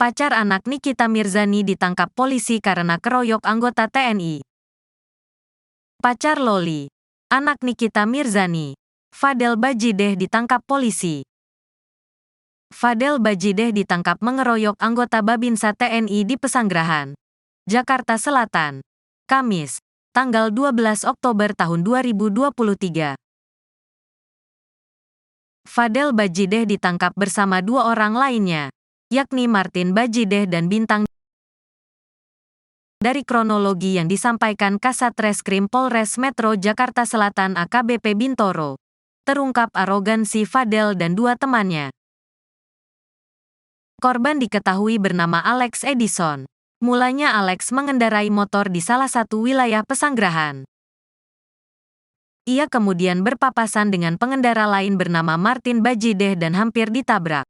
Pacar anak Nikita Mirzani ditangkap polisi karena keroyok anggota TNI. Pacar Loli, anak Nikita Mirzani, Fadel Bajideh ditangkap polisi. Fadel Bajideh ditangkap mengeroyok anggota Babinsa TNI di Pesanggerahan, Jakarta Selatan, Kamis, tanggal 12 Oktober tahun 2023. Fadel Bajideh ditangkap bersama dua orang lainnya, yakni Martin Bajideh dan Bintang. Dari kronologi yang disampaikan Kasat Reskrim Polres Metro Jakarta Selatan AKBP Bintoro, terungkap arogansi Fadel dan dua temannya. Korban diketahui bernama Alex Edison. Mulanya Alex mengendarai motor di salah satu wilayah Pesanggerahan. Ia kemudian berpapasan dengan pengendara lain bernama Martin Bajideh dan hampir ditabrak.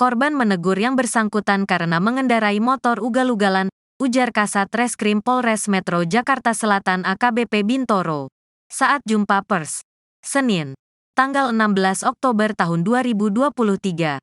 Korban menegur yang bersangkutan karena mengendarai motor ugal-ugalan, ujar Kasat Reskrim Polres Metro Jakarta Selatan AKBP Bintoro, saat jumpa pers, Senin, tanggal 16 Oktober tahun 2023.